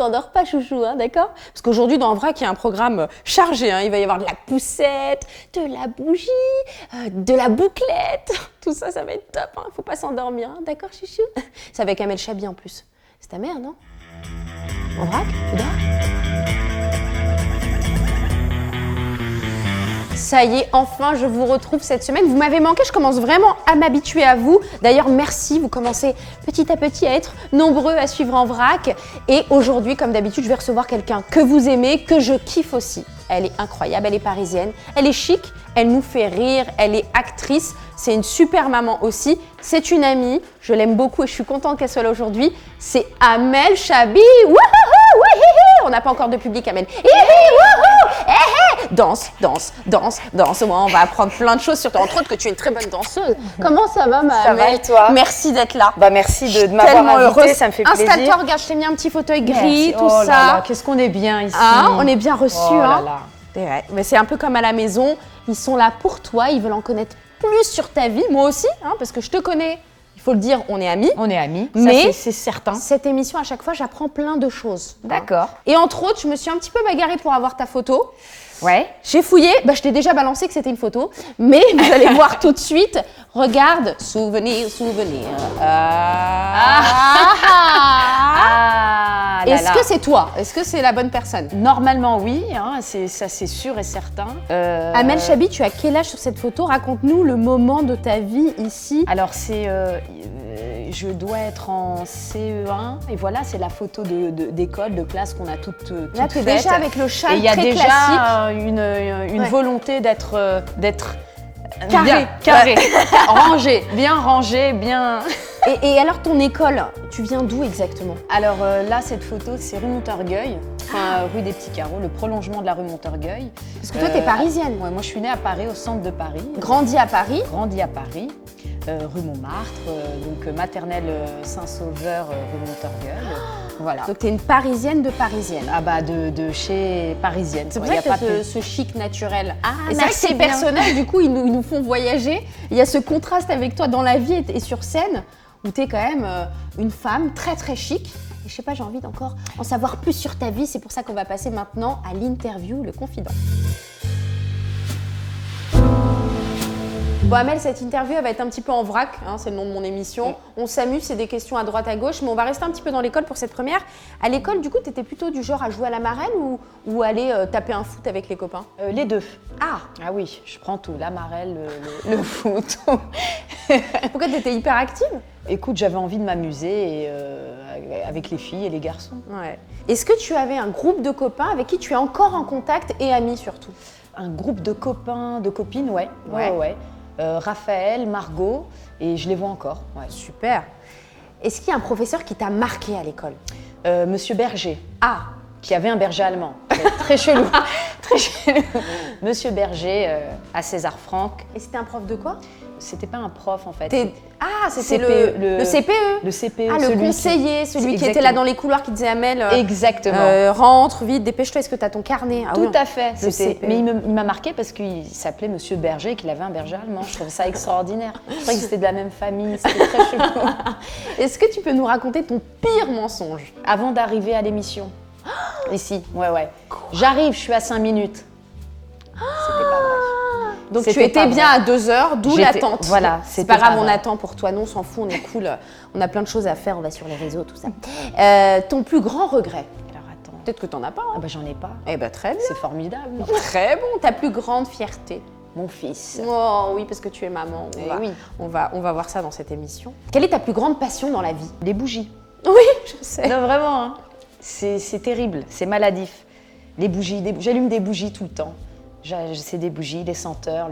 t'endors pas, chouchou, hein, d'accord? Parce qu'aujourd'hui, dans Vrac, il y a un programme chargé. Hein. Il va y avoir de la poussette, de la bougie, de la bouclette. Tout ça, ça va être top. Hein. Faut pas s'endormir, hein, d'accord, chouchou? C'est avec Amel Chabi en plus. C'est ta mère, non? En vrac? Tu dors? Ça y est, enfin, je vous retrouve cette semaine. Vous m'avez manqué, je commence vraiment à m'habituer à vous. D'ailleurs, merci, vous commencez petit à petit à être nombreux à suivre En Vrac. Et aujourd'hui, comme d'habitude, je vais recevoir quelqu'un que vous aimez, que je kiffe aussi. Elle est incroyable, elle est parisienne, elle est chic, elle nous fait rire, elle est actrice. C'est une super maman aussi. C'est une amie, je l'aime beaucoup et je suis contente qu'elle soit là aujourd'hui. C'est Amel Chabi. Wouhou, on n'a pas encore de public, Amel. Danse, danse, danse, danse. Moi, on va apprendre plein de choses sur toi. Entre autres, que tu es une très bonne danseuse. Comment ça va, ma Amel? Ça va et toi? Merci d'être là. Bah merci de m'avoir invitée, ça me fait plaisir. Installe-toi, regarde, je t'ai mis un petit fauteuil gris, Merci. tout oh ça. Là là, qu'est-ce qu'on est bien ici. Ah, on est bien reçus. Oh là hein. là. C'est vrai. Mais c'est un peu comme à la maison. Ils sont là pour toi. Ils veulent en connaître plus sur ta vie. Moi aussi, hein, parce que je te connais. Il faut le dire, on est amis. On est amis, Mais c'est certain. Cette émission, à chaque fois, j'apprends plein de choses. D'accord. Et entre autres, je me suis un petit peu bagarrée pour avoir ta photo. Ouais. J'ai fouillé, je t'ai déjà balancé que c'était une photo, mais vous allez voir tout de suite. Regarde, souvenir, souvenir. Est-ce que c'est toi? Est-ce que c'est la bonne personne? Normalement oui, hein, ça c'est sûr et certain. Amel Chabi, tu as quel âge sur cette photo? Raconte-nous le moment de ta vie ici. Alors je dois être en CE1 et voilà, c'est la photo d'école, de classe qu'on a toute Là, tu es faite. déjà avec le châle et il y a très déjà classique. une Ouais. volonté d'être Carré. bien carré, rangé, bien. Et alors ton école, tu viens d'où exactement? Alors là, cette photo, c'est rue Montorgueil, rue des Petits Carreaux, le prolongement de la rue Montorgueil. Parce que toi, t'es parisienne. Ouais, moi, je suis née à Paris, au centre de Paris. Grandi à Paris. Grandi à Paris, rue Montmartre, donc maternelle Saint-Sauveur, rue Montorgueil. Voilà. Donc t'es une parisienne de parisienne. Ah bah de chez parisienne. C'est pour quoi. ça Y a que pas t'as plus. ce chic naturel. Ah, et c'est vrai que merci ces bien. personnages, du coup, ils nous font voyager. Il y a ce contraste avec toi dans la vie et sur scène, où t'es quand même une femme très très chic. Et je sais pas, j'ai envie d'encore en savoir plus sur ta vie. C'est pour ça qu'on va passer maintenant à l'interview, le confident. Bon Amel, cette interview elle va être un petit peu en vrac, hein, c'est le nom de mon émission. Oui. On s'amuse, c'est des questions à droite à gauche, mais on va rester un petit peu dans l'école pour cette première. À l'école, du coup, tu étais plutôt du genre à jouer à la marraine ou aller taper un foot avec les copains? Les deux. Ah, Ah oui, je prends tout, la marelle, le foot. pourquoi tu étais hyper active? Écoute, j'avais envie de m'amuser avec les filles et les garçons. Ouais. Est-ce que tu avais un groupe de copains avec qui tu es encore en contact et amis surtout? Un groupe de copains, de copines, ouais. Ouais. Raphaël, Margot, et je les vois encore. Ouais. Super. Est-ce qu'il y a un professeur qui t'a marqué à l'école? Monsieur Berger, Ah, qui avait un berger allemand. Très chelou. Très chelou. Monsieur Berger, à César Franck. et c'était un prof de quoi? C'était pas un prof en fait. Ah, c'était CPE, le CPE. Le CPE. Ah, le celui conseiller, celui qui était là dans les couloirs qui disait Amel, Exactement. rentre vite, dépêche-toi, est-ce que tu as ton carnet? Ah, Tout oui. à fait. Le C'était- CPE. Mais il m'a marqué parce qu'il s'appelait Monsieur Berger et qu'il avait un berger allemand. Je trouvais ça extraordinaire. Je croyais que c'était de la même famille. C'était très chelou. Est-ce que tu peux nous raconter ton pire mensonge? Avant d'arriver à l'émission. Ici, ouais. J'arrive, je suis à 5 minutes. C'était pas vrai. Donc tu C'était étais pas bien vrai. à 2 heures, d'où J'étais- l'attente. voilà, c'est c'était pas grave, pas on vrai. attend pour toi, non, on s'en fout, on est cool, on a plein de choses à faire, on va sur les réseaux, tout ça. Ton plus grand regret? Alors attends. Peut-être que t'en as pas. Ah bah j'en ai pas. Eh ben très bien. C'est formidable. Très bon. Ta plus grande fierté? Mon fils. Oh oui, parce que tu es maman. Eh oui. On va voir ça dans cette émission. Quelle est ta plus grande passion dans la vie? Les bougies. Oui, je sais. Non, vraiment, hein. C'est terrible, c'est maladif. Les bougies, j'allume des bougies tout le temps. C'est des bougies, les senteurs,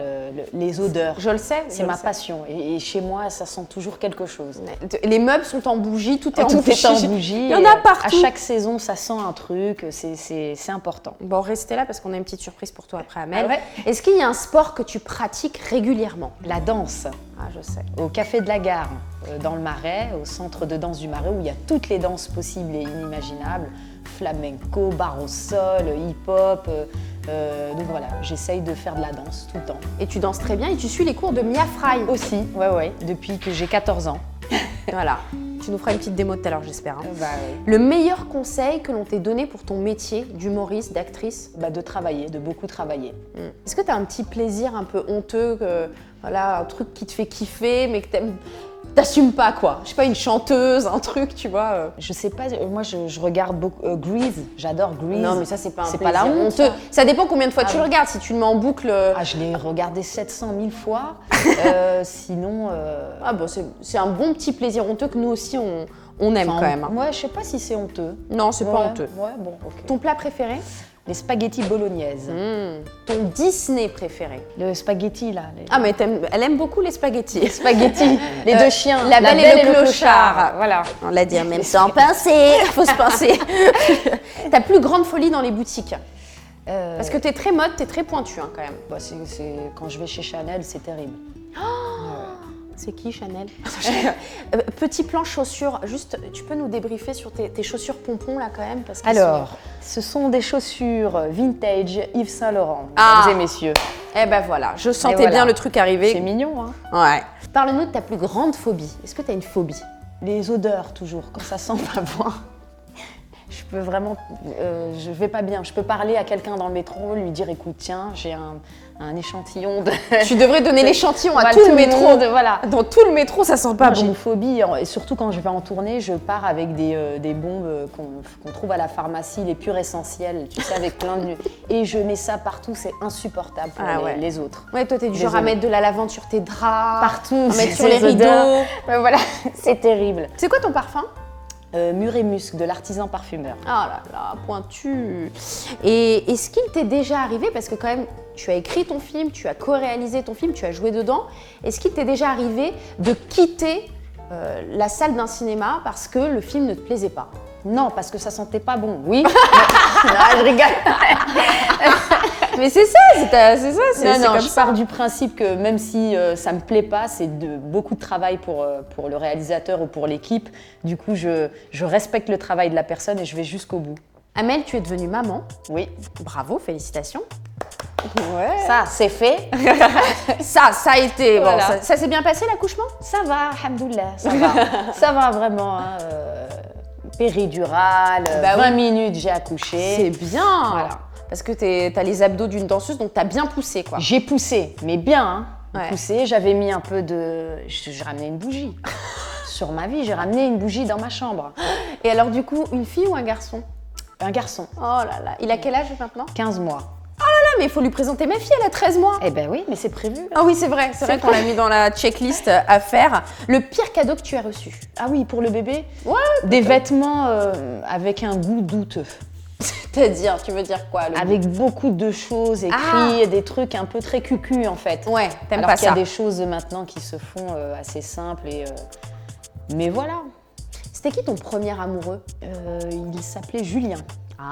les odeurs. Je le sais. C'est ma passion. Et chez moi, ça sent toujours quelque chose. Les meubles sont en bougie, tout est en Tout bougie. est en bougie. Il y en a partout. À chaque saison, ça sent un truc. C'est important. Bon, restez là parce qu'on a une petite surprise pour toi après, Amel. Ah ouais. Est-ce qu'il y a un sport que tu pratiques régulièrement? La danse. Ah, je sais. Au Café de la Gare, dans le Marais, au centre de danse du Marais, où il y a toutes les danses possibles et inimaginables. Flamenco, barre au sol, hip-hop. Donc voilà, j'essaye de faire de la danse tout le temps. Et tu danses très bien et tu suis les cours de Mia Fry. Aussi, ouais, depuis que j'ai 14 ans. Voilà. Tu nous feras une petite démo tout à l'heure, j'espère. Hein. Bah, oui. Le meilleur conseil que l'on t'ait donné pour ton métier d'humoriste, d'actrice? Bah, de travailler, de beaucoup travailler. Est-ce que tu as un petit plaisir un peu honteux, voilà, un truc qui te fait kiffer, mais que t'assumes pas, quoi? Je sais pas, une chanteuse, un truc, tu vois. Je sais pas, moi je regarde beaucoup Grease, j'adore Grease. Non, mais ça, c'est pas un C'est plaisir pas la honte. honteux. Ça dépend combien de fois tu oui. le regardes. Si tu le mets en boucle. Ah, je l'ai regardé 700 000 fois. Sinon. Ah bon, c'est un bon petit plaisir honteux que nous aussi on aime Enfin, quand même. Hein. Moi, je sais pas si c'est honteux. Non, c'est pas Ouais, honteux. Ouais, bon, ok. Ton plat préféré? Les spaghettis bolognaises. Ton Disney préféré? Le spaghetti, là. Ah, mais elle aime beaucoup les spaghettis. Les spaghettis. Les deux chiens. La Belle et le Clochard. Voilà. On l'a dit, même sans pincer. Faut se pincer. Ta plus grande folie dans les boutiques? Parce que t'es très mode, t'es très pointu hein, quand même. Bah, quand je vais chez Chanel, c'est terrible. C'est qui Chanel? Petit plan chaussures, juste tu peux nous débriefer sur tes chaussures pompons là quand même parce Alors, ce sont des chaussures vintage Yves Saint Laurent, Ah. mesdames et messieurs. Eh ben voilà, je sentais voilà. bien le truc arriver. C'est mignon, hein. Ouais. Parle-nous de ta plus grande phobie. Est-ce que tu as une phobie? Les odeurs, toujours, quand ça sent pas bon. Je peux vraiment, je vais pas bien. Je peux parler à quelqu'un dans le métro, lui dire écoute, tiens, j'ai un échantillon de. Tu devrais donner l'échantillon à Voilà, tout le métro. monde, voilà. Dans tout le métro, ça sent pas Moi, j'ai bon. une phobie, et surtout quand je vais en tournée, je pars avec des bombes qu'on trouve à la pharmacie, les purs essentiels, tu sais, avec plein de. Et je mets ça partout, c'est insupportable pour les autres. Ouais, toi, t'es du genre Désolée. à mettre de la lavande sur tes draps, Partout, à mettre sur ces les rideaux. odeurs. Voilà, c'est terrible. C'est quoi ton parfum? Mûr et musc de l'artisan parfumeur. Ah là là, pointu. Et est-ce qu'il t'est déjà arrivé, parce que quand même, tu as écrit ton film, tu as co-réalisé ton film, tu as joué dedans, est-ce qu'il t'est déjà arrivé de quitter la salle d'un cinéma parce que le film ne te plaisait pas? Non, parce que ça sentait pas bon. Oui. Non, je rigole. Mais c'est ça, Non, comme je ça. pars du principe que même si ça me plaît pas, c'est beaucoup de travail pour le réalisateur ou pour l'équipe. Du coup, je respecte le travail de la personne et je vais jusqu'au bout. Amel, tu es devenue maman. Oui. Bravo, félicitations. Ouais. Ça, c'est fait. Ça a été. Bon, Voilà. ça s'est bien passé l'accouchement? Ça va, alhamdoulilah, ça va. Ça va vraiment. Hein, péridurale, Bah 20 oui. minutes, j'ai accouché. C'est bien. Voilà. Parce que t'as les abdos d'une danseuse, donc t'as bien poussé, quoi. J'ai poussé, mais bien. Hein. Ouais. Poussé, j'avais mis un peu de. J'ai ramené une bougie. Sur ma vie, j'ai ramené une bougie dans ma chambre. Et alors, du coup, une fille ou un garçon? Un garçon, Oh là là. Il a quel âge maintenant? 15 mois. Ah, mais il faut lui présenter ma fille, elle a 13 mois. Eh ben oui, mais c'est prévu. Là. Ah oui, c'est vrai qu'on l'a mis dans la checklist à faire. Le pire cadeau que tu as reçu? Ah oui, pour le bébé, Ouais. des vêtements avec un goût douteux. C'est-à-dire, tu veux dire quoi? Avec beaucoup de choses écrites, des trucs un peu très cucu en fait. Ouais, t'aimes Alors pas qu'il y ça. a des choses maintenant qui se font assez simples. Mais voilà. C'était qui ton premier amoureux? Il s'appelait Julien, en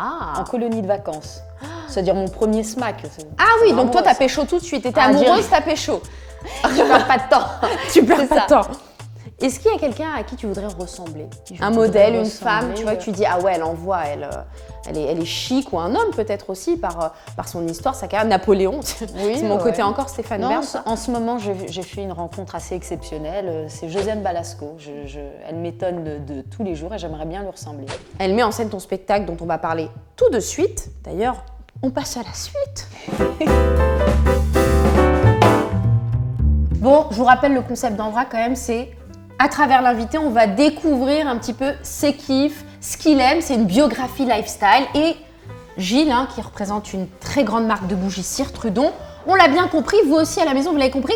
Ah. colonie de vacances. C'est-à-dire mon premier smack. Ah oui, donc Vraiment, toi, t'as ça. pécho tout de suite. T'étais Ah, amoureuse, direct. t'as pécho. Tu perds pas de temps. Tu perds C'est pas ça. de temps. Est-ce qu'il y a quelqu'un à qui tu voudrais ressembler? Je Un voudrais modèle, une ressembler, femme, tu vois, que tu dis, ah ouais, elle envoie, elle est chic, ou un homme peut-être aussi, par son histoire, sa carrière. Napoléon, Oui, c'est mon ouais. côté encore Stéphane Non, Bern. en ce moment, j'ai fait une rencontre assez exceptionnelle. C'est Josiane Balasco. Elle m'étonne de tous les jours et j'aimerais bien lui ressembler. Elle met en scène ton spectacle dont on va parler tout de suite. D'ailleurs, on passe à la suite. Bon, je vous rappelle le concept d'Envrac quand même, c'est à travers l'invité, on va découvrir un petit peu ses kiffs, ce qu'il aime. C'est une biographie lifestyle. Et Gilles, hein, qui représente une très grande marque de bougies Cire Trudon, on l'a bien compris, vous aussi à la maison, vous l'avez compris,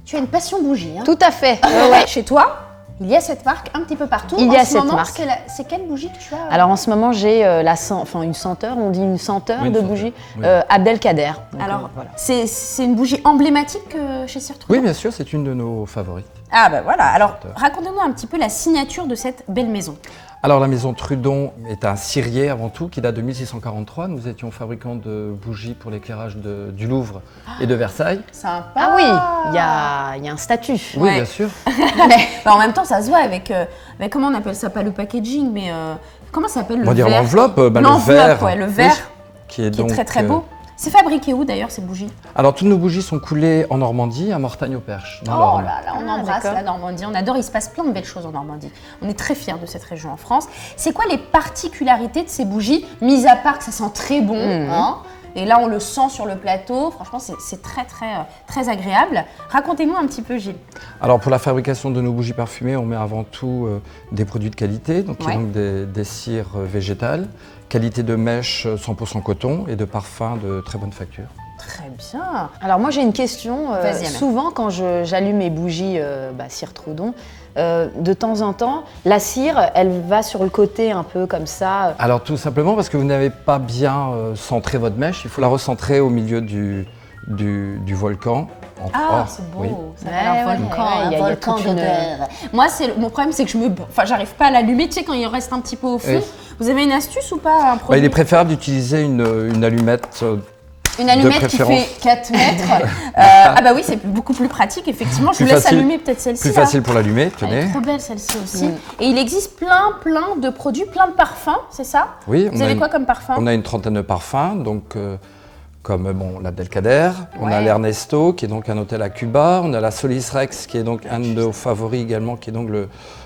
tu as une passion bougie. Hein. Tout à fait. Ouais. Chez toi, il y a cette marque un petit peu partout. Il y a En ce cette moment, marque. C'est quelle bougie que tu as? Alors en ce moment, j'ai une senteur, on dit une senteur Oui, une de senteur, bougie, oui. Abdelkader. Donc, Alors, voilà. c'est une bougie emblématique chez Cire Trudon? Oui, bien sûr, c'est une de nos favorites. Ah ben voilà, alors Senteur. racontez-nous un petit peu la signature de cette belle maison. Alors la maison Trudon est un cirier avant tout qui date de 1643. Nous étions fabricants de bougies pour l'éclairage du Louvre et de Versailles. Sympa. Ah oui, il y a un statut. Oui, Ouais. bien sûr. Bah, en même temps, ça se voit avec, comment on appelle ça, pas le packaging, mais comment ça s'appelle le On va dire verre l'enveloppe, le L'enveloppe, verre. ouais, le verre oui, qui est qui est donc très très beau. C'est fabriqué où d'ailleurs ces bougies? Alors, toutes nos bougies sont coulées en Normandie, à Mortagne-au-Perche, dans Oh l'Orne. là là, on embrasse d'accord. la Normandie, on adore, il se passe plein de belles choses en Normandie. On est très fiers de cette région en France. C'est quoi les particularités de ces bougies, mis à part que ça sent très bon, hein? Et là on le sent sur le plateau, franchement c'est très agréable. Racontez-nous un petit peu Gilles. Alors, pour la fabrication de nos bougies parfumées, on met avant tout des produits de qualité, donc, qui Ouais. sont donc des cires végétales, qualité de mèche 100% coton et de parfum de très bonne facture. Très bien. Alors moi j'ai une question. Vas-y, Amel. Souvent quand j'allume mes bougies cire Troudon, de temps en temps, la cire, elle va sur le côté un peu comme ça. Alors, tout simplement parce que vous n'avez pas bien centré votre mèche, il faut la recentrer au milieu du volcan. Ah, c'est beau, oui. ça s'appelle un Ouais, volcan, ouais, il y a volcan toute une- d'odeur. Moi, mon problème, c'est que j'arrive pas à l'allumer, tu sais, quand il reste un petit peu au fond. Oui. Vous avez une astuce ou pas, un Bah, produit? il est préférable d'utiliser une allumette. Une allumette qui préférence. fait 4 mètres. Ah bah oui, c'est beaucoup plus pratique, effectivement. Je Plus vous laisse facile- allumer peut-être celle-ci. Plus là. facile pour l'allumer, Elle est tenez. trop belle celle-ci aussi. Et il existe plein de produits, plein de parfums, c'est ça? Oui, Vous avez quoi comme parfum? On a une trentaine de parfums, donc comme l'Abdelkader, on a Ouais. l'Ernesto qui est donc un hôtel à Cuba, on a la Solis Rex qui est donc un de nos favoris également, qui est donc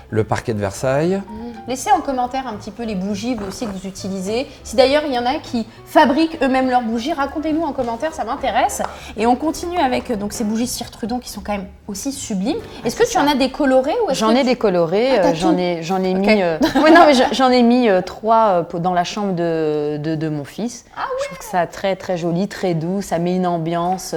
le parquet de Versailles. Laissez en commentaire un petit peu les bougies vous aussi que vous utilisez. Si d'ailleurs il y en a qui fabriquent eux-mêmes leurs bougies, racontez-nous en commentaire, ça m'intéresse. Et on continue avec donc ces bougies cire Trudon qui sont quand même aussi sublimes. Est-ce que tu en as des colorés ou est-ce J'en que ai tu- des colorés, Ah, t'as j'en tout. ai mis. Ok. Ouais, non, mais j'en ai mis 3 dans la chambre de mon fils. Je trouve que ça très très joli, très doux, ça met une ambiance,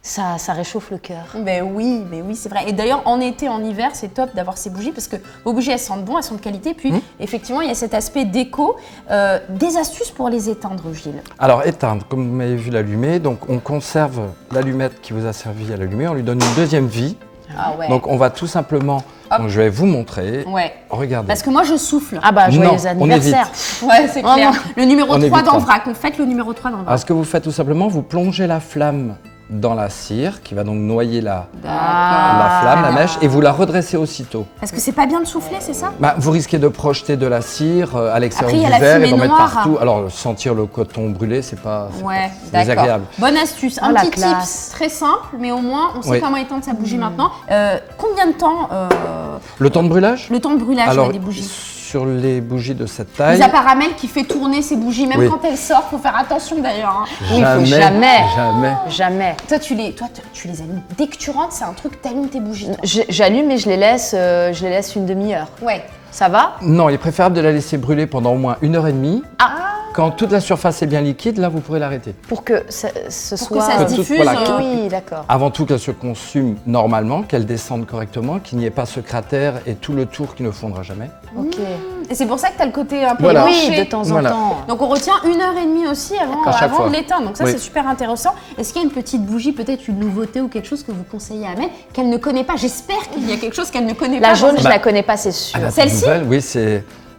ça réchauffe le cœur. mais oui, c'est vrai. Et d'ailleurs, en été, en hiver, c'est top d'avoir ces bougies parce que vos bougies, elles sentent bon, elles sont de qualité. Puis, effectivement, il y a cet aspect déco. Des astuces pour les éteindre, Gilles. Alors éteindre, comme vous m'avez vu l'allumer, donc on conserve l'allumette qui vous a servi à l'allumer, on lui donne une deuxième vie. Ah ouais. Donc on va tout simplement, donc, je vais vous montrer, Ouais. regardez. Parce que moi, je souffle. Ah bah, joyeux Non, on anniversaire. Ouais, c'est Oh clair. non. Le numéro On 3 évitera. dans vrac. On fait le numéro 3 dans vrac. Alors ce que vous faites tout simplement, vous plongez la flamme dans la cire, qui va donc noyer la flamme, la mèche, et vous la redressez aussitôt. Parce que c'est pas bien de souffler, c'est ça? Bah, vous risquez de projeter de la cire à l'extérieur Après, il y a du la verre et fumée d'en mettre noire. partout. Alors sentir le coton brûlé, c'est pas Ouais, c'est d'accord. désagréable. Bonne astuce. Un Oh, la petit classe. tips très simple, mais au moins, on sait Oui. comment éteindre sa bougie maintenant. Combien de temps Le temps de brûlage le temps de brûlage Alors, des bougies? sur les bougies de cette taille, Mis à part Amel qui fait tourner ses bougies, même Oui. quand elle sort, faut faire attention d'ailleurs. hein. Oui, il faut jamais. jamais. Toi, tu les allumes dès que tu rentres, c'est un truc, t'allumes tes bougies. toi. J'allume et je les laisse une demi-heure. Ouais. Ça va? Non, il est préférable de la laisser brûler pendant au moins 1h30. Ah. Quand toute la surface est bien liquide, là, vous pourrez l'arrêter. Pour que ce Pour soit. que ça se Que tout- diffuse. voilà, que- Oui, d'accord. Avant tout, qu'elle se consume normalement, qu'elle descende correctement, qu'il n'y ait pas ce cratère et tout le tour qui ne fondra jamais. Ok. Et c'est pour ça que t'as le côté un peu Voilà. penché. Oui, de temps en Voilà. temps. Donc on retient 1h30 aussi avant, À chaque avant fois. de l'éteindre. Donc ça, Oui. c'est super intéressant. Est-ce qu'il y a une petite bougie, peut-être une nouveauté ou quelque chose que vous conseillez à Amel qu'elle ne connaît pas? J'espère qu'il y a quelque chose qu'elle ne connaît pas. La jaune, dans je Bah, la connais pas, c'est sûr. Ah, la Celle-ci nouvelle, oui,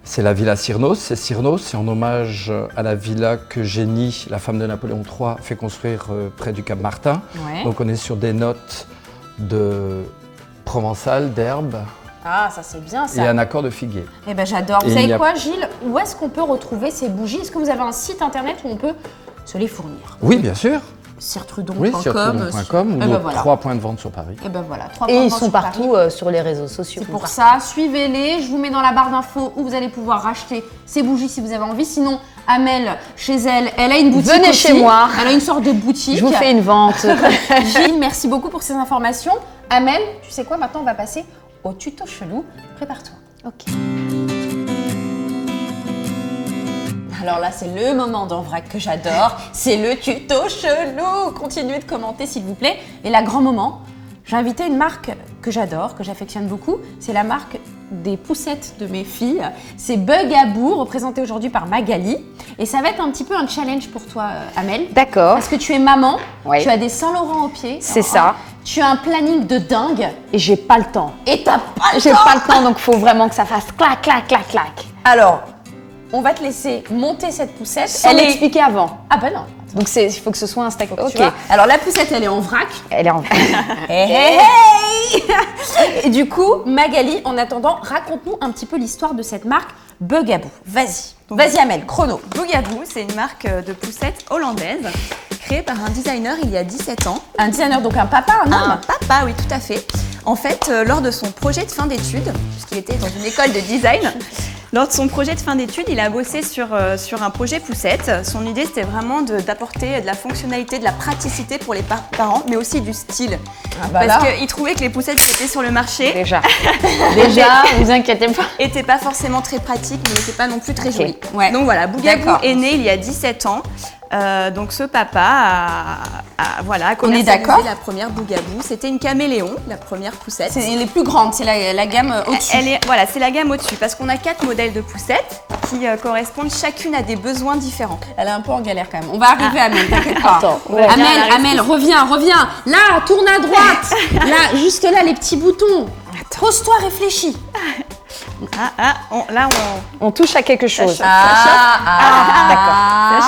c'est la villa Cyrnos. C'est Cyrnos, c'est en hommage à la villa que Génie, la femme de Napoléon III, fait construire près du Cap Martin. Ouais. Donc on est sur des notes de provençal, d'herbe Ah, ça c'est bien ça. et un accord de figuier. Eh ben j'adore. Et Vous il y savez a- quoi, Gilles? Où est-ce qu'on peut retrouver ces bougies? Est-ce que vous avez un site internet où on peut se les fournir? Oui, bien sûr. Ciretrudon.com. Oui, sur Trudon.com ou Eh ben nos voilà. 3 points de vente sur Paris. Et ben voilà. Et ils sont partout sur les réseaux sociaux. C'est pour ça, suivez-les. Je vous mets dans la barre d'infos où vous allez pouvoir racheter ces bougies si vous avez envie. Sinon, Amel, chez elle, elle a une boutique. Venez aussi. chez moi. Elle a une sorte de boutique. Je vous fais une vente. Gilles, merci beaucoup pour ces informations. Amel, tu sais quoi? Maintenant, on va passer au tuto chelou. Prépare-toi. Ok. Alors là, c'est le moment d'en vrac que j'adore. C'est le tuto chelou. Continuez de commenter, s'il vous plaît. Et là, grand moment, j'ai invité une marque que j'adore, que j'affectionne beaucoup. C'est la marque des poussettes de mes filles. C'est Bugaboo, représenté aujourd'hui par Magali. Et ça va être un petit peu un challenge pour toi, Amel. D'accord. Parce que tu es maman, Oui. tu as des Saint-Laurent aux pieds. C'est ça. Tu as un planning de dingue. Et j'ai pas le temps. Et t'as pas le J'ai temps. pas le temps, donc faut vraiment que ça fasse clac, clac, clac, clac. Alors, on va te laisser monter cette poussette. Sans l'expliquer avant. Ah bah non. Donc il faut que ce soit un steak. Tu Ok. vois. Alors la poussette, elle est en vrac. Elle est en. Hey, hey, hey. Et du coup, Magali, en attendant, raconte-nous un petit peu l'histoire de cette marque Bugaboo. Vas-y. Vas-y Amel, chrono. Bugaboo, c'est une marque de poussettes hollandaise créé par un designer il y a 17 ans. Un designer, donc un papa, un homme. Un papa, oui, tout à fait. En fait, lors de son projet de fin d'études, puisqu'il était dans une école de design, lors de son projet de fin d'études, il a bossé sur un projet poussette. Son idée, c'était vraiment d'apporter de la fonctionnalité, de la praticité pour les parents, mais aussi du style. Ah bah Parce là. qu'il trouvait que les poussettes qui étaient sur le marché Déjà, vous inquiétez pas. n'étaient pas forcément très pratiques, mais n'étaient pas non plus très Ok. jolies. Ouais. Donc voilà, Bougaboo D'accord. est né il y a 17 ans. Donc ce papa a d'accord. commercialisé la première Bougaboo. C'était une caméléon, la première poussette. C'est les plus grandes, c'est la gamme au-dessus. Voilà, c'est la gamme au-dessus parce qu'on a 4 modèles de poussettes qui correspondent chacune à des besoins différents. Elle est un peu en galère quand même. On va arriver à Amel, t'inquiète pas. Attends, ouais. Amel, reviens. Là, tourne à droite. Là, juste là, les petits boutons. Pose-toi, réfléchis. On touche à quelque chose. Ça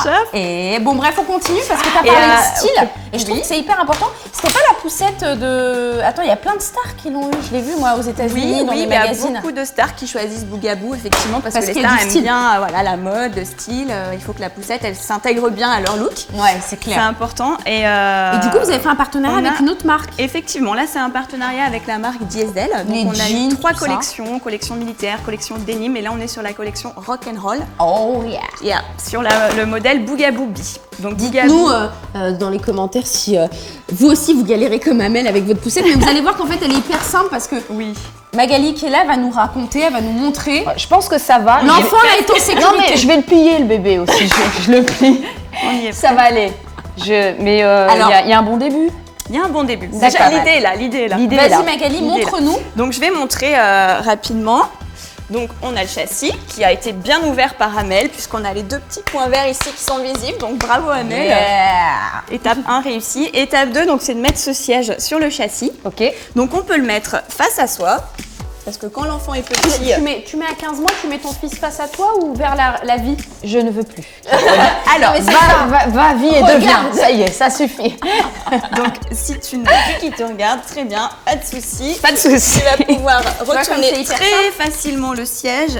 chauffe. Et bon, bref, on continue parce que t'as Et, parlé de style. ok. Et je trouve que c'est hyper important. C'était pas la poussette de. Attends, il y a plein de stars qui l'ont eu. Je l'ai vu moi aux États-Unis dans les il y a magazines. beaucoup de stars qui choisissent Bougaboo effectivement parce que les qu'il y a stars du aiment style. bien la mode, le style. Il faut que la poussette elle s'intègre bien à leur look. Ouais, c'est C'est clair. important. Et Et du coup, vous avez fait un partenariat on avec a- une autre marque. Effectivement, là c'est un partenariat avec la marque Diesel. Donc Les on a jeans, eu 3 tout ça. collections, collection militaire, collection denim, et là on est sur la collection rock and roll. Oh yeah. Yeah, sur le modèle Bougaboo B. Donc Dites-nous dans les commentaires si vous aussi vous galérez comme Amel avec votre poussette, mais vous allez voir qu'en fait elle est hyper simple parce que Oui. Magali qui est là va nous raconter, elle va nous montrer. Je pense que ça va. L'enfant là est en sécurité. Non mais je vais le plier le bébé aussi. Je le plie. On y est. Ça va aller. Mais Alors- il y a un bon début. Il y a un bon début. D'accord. Déjà l'idée est là, l'idée est là. L'idée est là. Vas-y Magali, L'idée est là. montre-nous. Donc je vais montrer rapidement. Donc on a le châssis qui a été bien ouvert par Amel puisqu'on a les 2 petits points verts ici qui sont visibles. Donc bravo Amel. Yeah. Étape 1 réussie. Étape 2, donc c'est de mettre ce siège sur le châssis. Ok. Donc on peut le mettre face à soi parce que quand l'enfant est petit, Tu mets à 15 mois, tu mets ton fils face à toi ou vers la vie? Je ne veux plus. alors mais c'est ça. Va vie et Regarde. deviens. Ça y est, ça suffit. donc si tu ne veux plus qu'il te regarde, très bien, pas de souci. Pas de souci. Tu vas pouvoir comme c'est retourner hyper très facilement le siège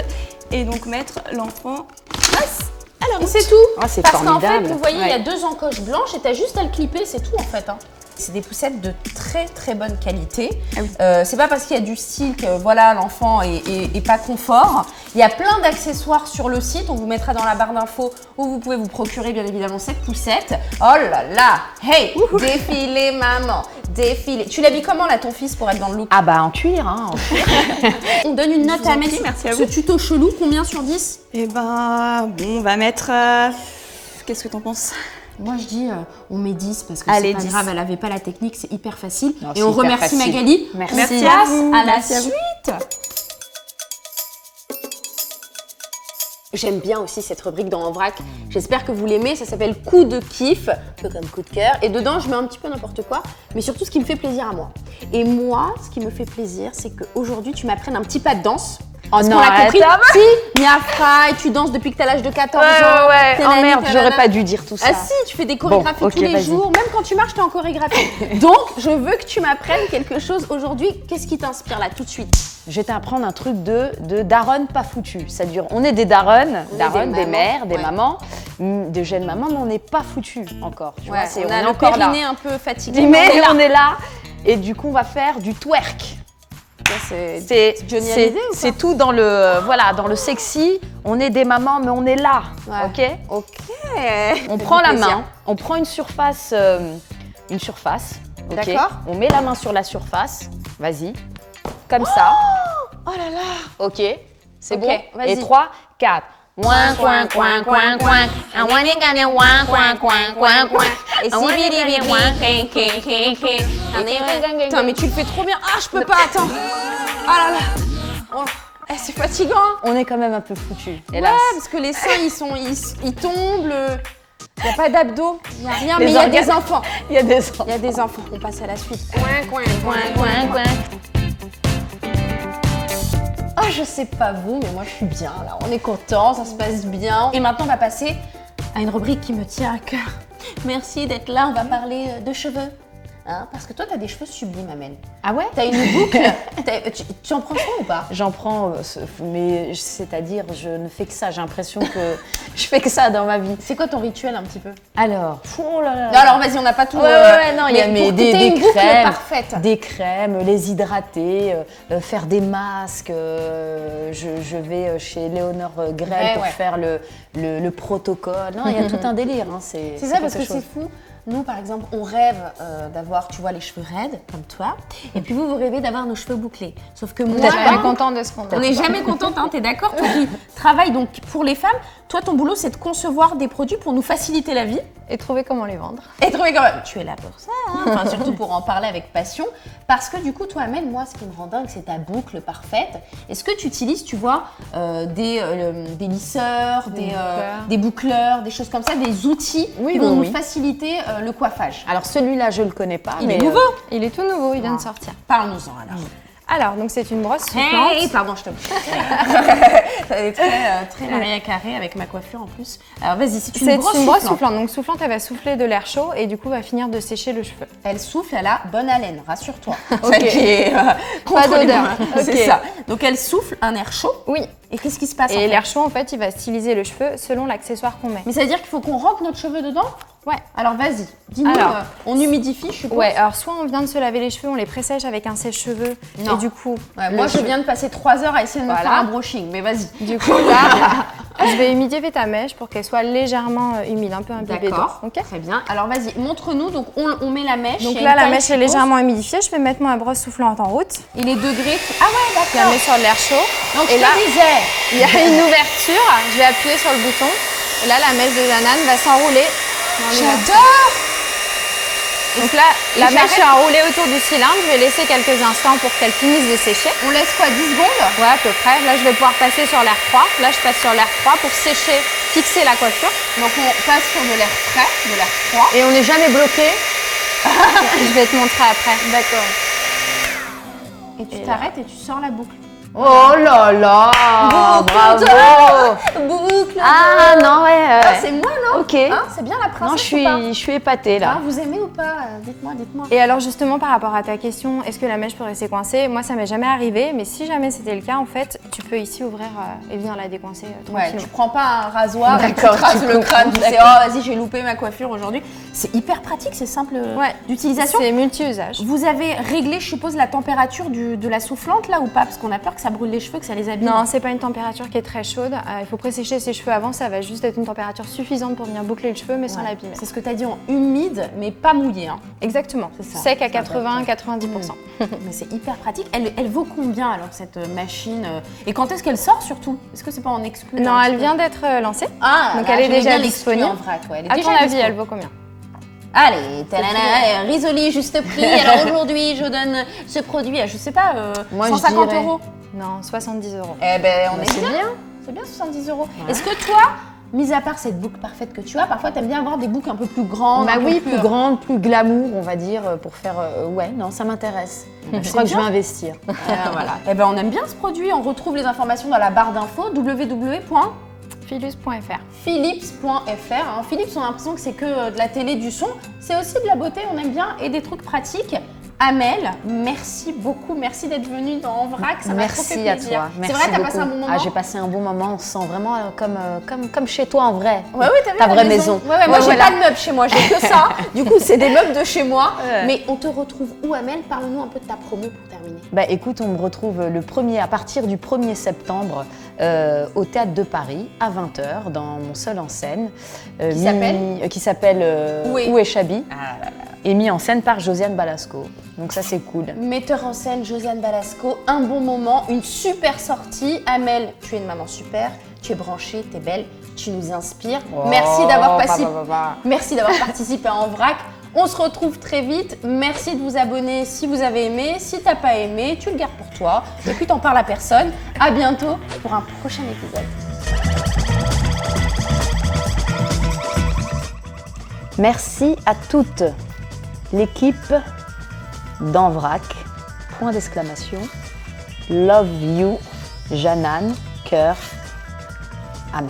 et donc mettre l'enfant face à la Et route. c'est tout. Ah, c'est Parce qu'en fait, formidable. vous voyez, il y a Ouais. 2 encoches blanches et t'as juste à le clipper, c'est tout en fait. Hein. C'est des poussettes de très très bonne qualité. Ah oui. C'est pas parce qu'il y a du style que voilà l'enfant est pas confort. Il y a plein d'accessoires sur le site, on vous mettra dans la barre d'infos où vous pouvez vous procurer bien évidemment cette poussette. Oh là là, hey, défilé maman, défilé. Tu l'habilles comment là ton fils pour être dans le look? Ah bah en cuir, hein. On donne une note vous en à mettre prie, sur merci à ce vous. tuto chelou, combien sur 10? Eh ben, bon, on va mettre. Qu'est-ce que t'en penses? Moi je dis on met 10 parce que Allez, c'est pas 10. grave, elle avait pas la technique, c'est hyper facile. Non, Et c'est on hyper remercie facile. Magali. Merci. On Merci passe à vous. à la Merci à vous. suite. J'aime bien aussi cette rubrique dans En Vrac. J'espère que vous l'aimez. Ça s'appelle Coup de kiff, un peu comme coup de cœur. Et dedans, je mets un petit peu n'importe quoi, mais surtout ce qui me fait plaisir à moi. Et moi, ce qui me fait plaisir, c'est qu'aujourd'hui, tu m'apprennes un petit pas de danse. Parce non, qu'on l'a compris. arrête. Si, Mia Fry, tu danses depuis que t'as l'âge de 14 ans. Oh Tanani, merde, tanana. j'aurais pas dû dire tout ça. Ah si, tu fais des chorégraphies Bon, ok, tous les vas-y. jours. Même quand tu marches, t'es en chorégraphie. Donc, je veux que tu m'apprennes quelque chose aujourd'hui. Qu'est-ce qui t'inspire là tout de suite? Je vais t'apprendre un truc de daronne pas foutu. Ça dure. On est des daronnes, On est daronnes, des des mamans, mères, des ouais. mamans, de jeunes mamans, mais on n'est pas foutu encore. Tu vois, on on a est le encore là. périnée un peu fatigué. Mais on est là. on est là. Et du coup, on va faire du twerk. C'est Johnny Hallyday ou pas? C'est tout dans dans le sexy. On est des mamans, mais on est là. Ouais. Ok. Ok. On prend la main, on prend une surface. Ok. D'accord. On met la main sur la surface. Vas-y. Comme ça. Oh là là. Ok. C'est Ok, bon. vas-y. Et 3, 4. Ouin, coin, coin, coin, coin. Ah, ouin, ni, gana, ouin, coin, coin, coin, coin. Et Ah, ouin, ni, si gana, ouin, kin, kin, kin, kin. Ah, ni, gana, Putain, mais tu le fais trop bien. Ah, je peux pas, attends. Oh là là. Oh. Eh, c'est fatigant. Hein. On est quand même un peu foutus. Ouais, Hélas. parce que les seins, ils tombent. Il n'y a pas d'abdos, il n'y a rien, Les mais il y a organes. des enfants. Il y a des enfants. Il y a des enfants. On passe à la suite. Coin, coin. Oh, je sais pas vous, mais moi je suis bien là. On est content, ça se passe bien. Et maintenant, on va passer à une rubrique qui me tient à cœur. Merci d'être là. On va parler de cheveux, hein, parce que toi, tu as des cheveux sublimes, Amel. Ah ouais? Tu as une boucle. Tu en prends soin ou pas? J'en prends, mais c'est-à-dire, je ne fais que ça. J'ai l'impression que je fais que ça dans ma vie. C'est quoi ton rituel un petit peu? Alors, oh là là. Non, alors vas-y, on n'a pas tout. Non, il y a mais pour que des t'aies une boucle crèmes, parfaite. des crèmes, les hydrater, faire des masques. Je vais chez Léonore Grel pour faire le protocole. Non, il y a tout un délire. Hein, C'est ça, parce que c'est fou. Nous, par exemple, on rêve d'avoir, tu vois, les cheveux raides, comme toi. Et puis vous rêvez d'avoir nos cheveux bouclés. Sauf que moi, On n'est jamais content de ce qu'on a. on n'est jamais contente, hein, t'es d'accord? Toi qui travailles donc pour les femmes, toi, ton boulot, c'est de concevoir des produits pour nous faciliter la vie. Et trouver comment les vendre. Et trouver quand même. Tu es là pour ça, hein, enfin, surtout pour en parler avec passion. Parce que du coup, toi, Amel, moi, ce qui me rend dingue, c'est ta boucle parfaite. Est-ce que tu utilises, tu vois, des lisseurs, des boucleurs, des choses comme ça, des outils qui vont nous faciliter le coiffage? Alors celui-là, je le connais pas. Il est nouveau. Il est tout nouveau, il vient de sortir. Parle-nous-en alors. Alors, donc c'est une brosse soufflante. Hey, pardon, je te Elle est très Maria Carré avec ma coiffure en plus. Alors vas-y, c'est une brosse soufflante. Donc soufflante, elle va souffler de l'air chaud et du coup va finir de sécher le cheveu. Elle souffle, elle a bonne haleine, rassure-toi. Ok. Pas d'odeur. C'est ça. Donc elle souffle un air chaud. Oui. Et qu'est-ce qui se passe en Et fait? l'air chaud, en fait, il va styliser le cheveu selon l'accessoire qu'on met. Mais ça veut dire qu'il faut qu'on rentre notre cheveu dedans? Ouais. Alors vas-y, dis-nous, Alors, on humidifie, je suppose. Ouais, alors soit on vient de se laver les cheveux, on les pressèche avec un sèche-cheveux Non. et du coup... Ouais, moi, je viens de passer 3 heures à essayer de me faire un brushing, mais vas-y. Du coup, là, je vais humidifier ta mèche pour qu'elle soit légèrement humide, un peu imbibée d'eau. D'accord, Ok. très bien. Alors vas-y, montre-nous, donc on met la mèche. Donc il y a là, une la taille, mèche je est suppose. légèrement humidifiée. Je vais mettre ma brosse soufflante en route. Et les degrés... Ah ouais, Je la d'accord. mets sur l'air chaud. Donc et je là, te disais... il y a une ouverture. Je vais appuyer sur le bouton. Et là, la mèche de Janane va s'enrouler. J'adore. Donc là, la j'arrête. mèche est enroulée autour du cylindre. Je vais laisser quelques instants pour qu'elle finisse de sécher. On laisse quoi, 10 secondes? Ouais, à peu près. Là, je vais pouvoir passer sur l'air froid. Là, je passe sur l'air froid pour sécher, fixer la coiffure. Donc on passe sur de l'air frais, de l'air froid. Et on n'est jamais bloqué. Je vais te montrer après. D'accord. Et tu t'arrêtes et tu sors la boucle. Oh là là, bravo. Boucle. Ah non, ouais. Ah, c'est moi, non? Ok. Hein, c'est bien la princesse Non, je suis épatée là. Hein, vous aimez ou pas? Dites-moi. Et alors justement par rapport à ta question, est-ce que la mèche peut rester coincée? Moi ça m'est jamais arrivé, mais si jamais c'était le cas en fait, tu peux ici ouvrir et venir la décoincer Ouais, tranquillement. tu prends pas un rasoir et tu D'accord, traces tu le comprends, crâne, tu sais, d'accord. oh vas-y j'ai loupé ma coiffure aujourd'hui. C'est hyper pratique, c'est simple d'utilisation. C'est multi-usage. Vous avez réglé, je suppose, la température de la soufflante là ou pas? Parce qu'on a peur que ça brûle les cheveux, que ça les abîme. Non, c'est pas une température qui est très chaude. Il faut présécher ses cheveux avant, ça va juste être une température suffisante pour venir boucler le cheveu mais sans l'abîmer. C'est ce que tu as dit en humide mais pas mouillé. Hein. Exactement, C'est ça. sec à Ça doit 80-90%. Mais c'est hyper pratique. Elle vaut combien alors cette machine? Et quand est-ce qu'elle sort surtout? Est-ce que c'est pas en exclu? Non, elle vient d'être lancée. Ah, donc là, elle est je vais déjà bien l'exclure disponible. en vrac, ouais. Elle est À déjà ton avis, dispo. elle vaut combien? Allez, talala, Risoli, juste prix. Alors aujourd'hui, je donne ce produit à, je sais pas, Moi, 150 je dirais- €. Non, 70 €. Eh ben, on est c'est bien. bien. C'est bien 70 €. Est-ce que toi, mis à part cette boucle parfaite que tu as, parfois tu aimes bien avoir des boucles un peu plus grandes? Bah un peu oui, plus grande, plus glamour, on va dire, pour faire. Ouais, non, ça m'intéresse. Je crois que je vais investir. Voilà. Eh ben, on aime bien ce produit. On retrouve les informations dans la barre d'infos www.philips.fr. Philips.fr. Hein. Philips, on a l'impression que c'est que de la télé, du son. C'est aussi de la beauté, on aime bien, et des trucs pratiques. Amel, merci beaucoup. Merci d'être venue dans Vrac. Ça m'a trop fait Merci à plaisir. toi. C'est Merci vrai, t'as beaucoup. passé un bon moment? Ah, j'ai passé un bon moment. On se sent vraiment comme chez toi en vrai. Ouais, t'as vu Ta la vraie maison. Ouais, moi Ouais, j'ai voilà. pas de meubles chez moi, j'ai que ça. Du coup, c'est des meubles de chez moi. Ouais. Mais on te retrouve où, Amel? Parle-nous un peu de ta promo pour terminer. Bah écoute, on me retrouve à partir du 1er septembre au Théâtre de Paris à 20h dans mon seul en scène. Qui s'appelle Où est Chabi et mis en scène par Josiane Balasco. Donc ça c'est cool. Metteur en scène, Josiane Balasco, un bon moment, une super sortie. Amel, tu es une maman super, tu es branchée, tu es belle, tu nous inspires. Merci d'avoir Merci d'avoir participé à En Vrac. On se retrouve très vite. Merci de vous abonner si vous avez aimé. Si t'as pas aimé, tu le gardes pour toi. Et puis t'en parles à personne. À bientôt pour un prochain épisode. Merci à toute l'équipe d'En Vrac. Point d'exclamation. Love you, Janane, cœur, Amel.